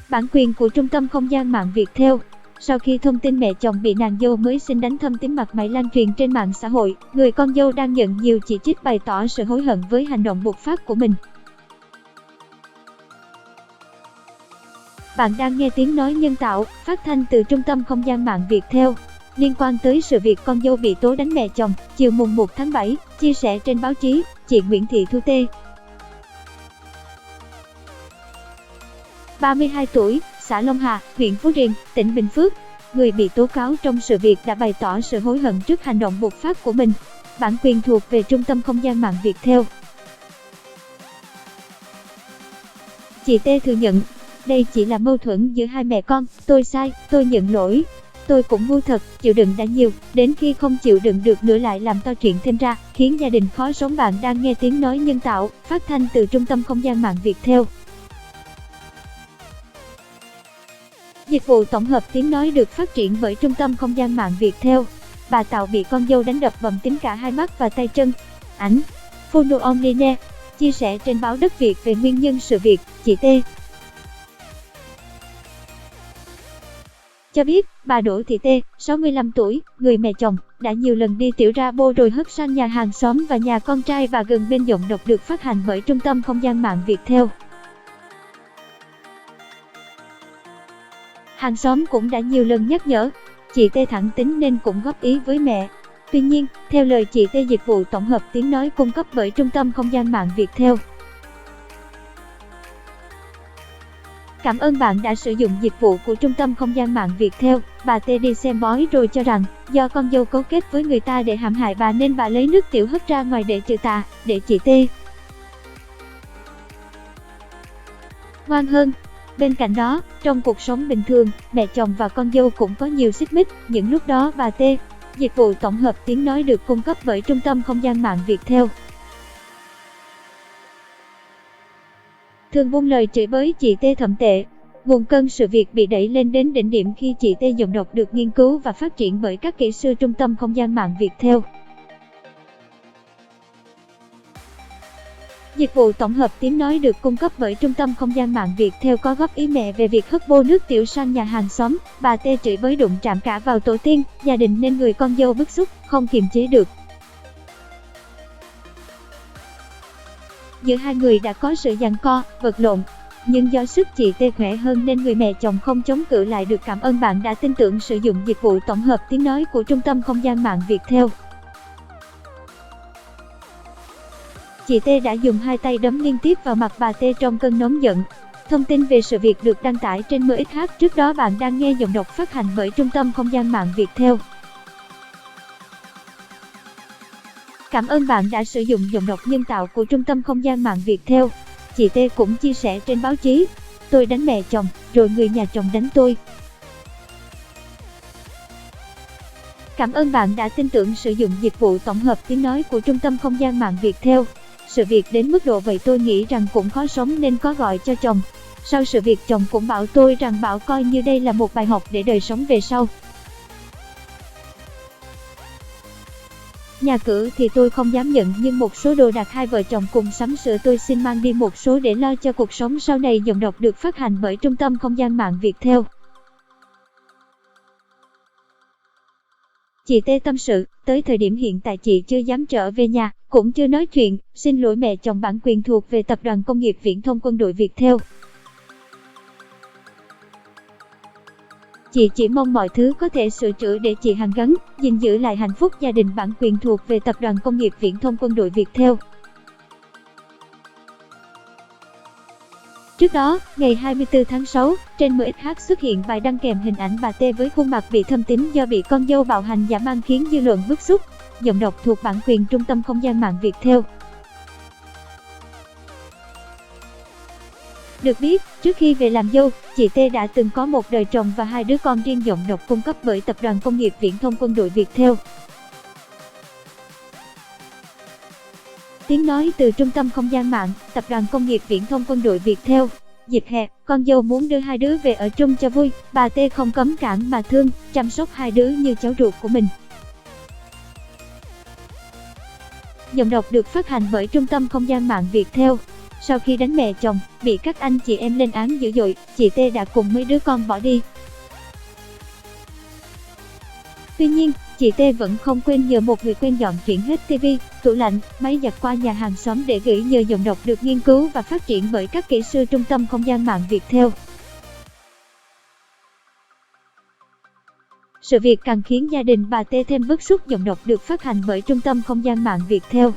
Bản quyền của Trung tâm Không gian mạng Viettel. Sau khi thông tin mẹ chồng bị nàng dâu mới sinh đánh thâm tím mặt mày lan truyền trên mạng xã hội, người con dâu đang nhận nhiều chỉ trích bày tỏ sự hối hận với hành động bộc phát của mình. Bạn đang nghe tiếng nói nhân tạo, phát thanh từ Trung tâm Không gian mạng Viettel. Liên quan tới sự việc con dâu bị tố đánh mẹ chồng, chiều mùng 1 tháng 7, chia sẻ trên báo chí, chị Nguyễn Thị Thu Tê, 32 tuổi, xã Long Hà, huyện Phú Riềng, tỉnh Bình Phước, người bị tố cáo trong sự việc đã bày tỏ sự hối hận trước hành động bộc phát của mình. Bản quyền thuộc về Trung tâm Không gian mạng Viettel. Chị Tê thừa nhận, đây chỉ là mâu thuẫn giữa hai mẹ con, tôi sai, tôi nhận lỗi. Tôi cũng ngu thật, chịu đựng đã nhiều, đến khi không chịu đựng được nữa lại làm to chuyện thêm ra, khiến gia đình khó sống. Bạn đang nghe tiếng nói nhân tạo, phát thanh từ Trung tâm Không gian mạng Viettel. Dịch vụ tổng hợp tiếng nói được phát triển bởi Trung tâm Không gian mạng Viettel. Bà Tạo bị con dâu đánh đập bầm tím cả hai mắt và tay chân. Ảnh Phono Online chia sẻ trên báo Đất Việt về nguyên nhân sự việc. Chị T cho biết, bà Đỗ Thị T, 65 tuổi, người mẹ chồng, đã nhiều lần đi tiểu ra bô rồi hất sang nhà hàng xóm và nhà con trai và gần bên giọng độc được phát hành bởi Trung tâm Không gian mạng Viettel. Hàng xóm cũng đã nhiều lần nhắc nhở, chị T thẳng tính nên cũng góp ý với mẹ. Tuy nhiên, theo lời chị T, dịch vụ tổng hợp tiếng nói cung cấp bởi Trung tâm Không gian mạng Viettel. Cảm ơn bạn đã sử dụng dịch vụ của Trung tâm Không gian mạng Viettel. Bà T đi xem bói rồi cho rằng do con dâu cấu kết với người ta để hãm hại bà nên bà lấy nước tiểu hất ra ngoài để trừ tà, để chị T ngoan hơn. Bên cạnh đó, trong cuộc sống bình thường, mẹ chồng và con dâu cũng có nhiều xích mích. Những lúc đó bà T, dịch vụ tổng hợp tiếng nói được cung cấp bởi Trung tâm Không gian mạng Viettel, thường buông lời chửi bới chị T thậm tệ. Nguồn cơn sự việc bị đẩy lên đến đỉnh điểm khi chị T giọng độc được nghiên cứu và phát triển bởi các kỹ sư Trung tâm Không gian mạng Viettel. Dịch vụ tổng hợp tiếng nói được cung cấp bởi Trung tâm Không gian mạng Viettel có góp ý mẹ về việc hất bô nước tiểu sang nhà hàng xóm. Bà T chửi bới đụng chạm cả vào tổ tiên, gia đình nên người con dâu bức xúc, không kiềm chế được. Giữa hai người đã có sự giằng co, vật lộn. Nhưng do sức chị T khỏe hơn nên người mẹ chồng không chống cự lại được. Cảm ơn bạn đã tin tưởng sử dụng dịch vụ tổng hợp tiếng nói của Trung tâm Không gian mạng Viettel. Chị T đã dùng hai tay đấm liên tiếp vào mặt bà T trong cơn nóng giận. Thông tin về sự việc được đăng tải trên MXH. Trước đó bạn đang nghe giọng đọc phát hành bởi Trung tâm Không gian mạng Viettel. Cảm ơn bạn đã sử dụng giọng đọc nhân tạo của Trung tâm Không gian mạng Viettel. Chị T cũng chia sẻ trên báo chí, tôi đánh mẹ chồng, rồi người nhà chồng đánh tôi. Cảm ơn bạn đã tin tưởng sử dụng dịch vụ tổng hợp tiếng nói của Trung tâm Không gian mạng Viettel. Sự việc đến mức độ vậy tôi nghĩ rằng cũng khó sống nên có gọi cho chồng. Sau sự việc chồng cũng bảo tôi rằng bảo coi như đây là một bài học để đời sống về sau. Nhà cửa thì tôi không dám nhận nhưng một số đồ đạc hai vợ chồng cùng sắm sửa tôi xin mang đi một số để lo cho cuộc sống sau này. Giọng đọc được phát hành bởi Trung tâm Không gian mạng Viettel. Chị T tâm sự, tới thời điểm hiện tại chị chưa dám trở về nhà, cũng chưa nói chuyện, xin lỗi mẹ chồng. Bản quyền thuộc về Tập đoàn Công nghiệp Viễn thông Quân đội Viettel. Chị chỉ mong mọi thứ có thể sửa chữa để chị hàn gắn, gìn giữ lại hạnh phúc gia đình. Bản quyền thuộc về Tập đoàn Công nghiệp Viễn thông Quân đội Viettel. Trước đó, ngày 24 tháng 6, trên MXH xuất hiện bài đăng kèm hình ảnh bà T với khuôn mặt bị thâm tím do bị con dâu bạo hành dã man khiến dư luận bức xúc. Giọng đọc thuộc bản quyền Trung tâm Không gian mạng Viettel. Được biết, trước khi về làm dâu, chị T đã từng có một đời chồng và hai đứa con riêng. Giọng đọc cung cấp bởi Tập đoàn Công nghiệp Viễn thông Quân đội Viettel. Tiếng nói từ Trung tâm Không gian mạng, Tập đoàn Công nghiệp Viễn thông Quân đội Viettel. Dịp hè, con dâu muốn đưa hai đứa về ở chung cho vui, bà T không cấm cản mà thương, chăm sóc hai đứa như cháu ruột của mình. Giọng đọc được phát hành bởi Trung tâm Không gian mạng Viettel. Sau khi đánh mẹ chồng, bị các anh chị em lên án dữ dội, chị T đã cùng mấy đứa con bỏ đi. Tuy nhiên, chị T vẫn không quên nhờ một người quen dọn chuyển hết tivi, tủ lạnh, máy giặt qua nhà hàng xóm để gửi nhờ giọng đọc được nghiên cứu và phát triển bởi các kỹ sư Trung tâm Không gian mạng Viettel. Sự việc càng khiến gia đình bà T thêm bức xúc. Giọng đọc được phát hành bởi Trung tâm Không gian mạng Viettel.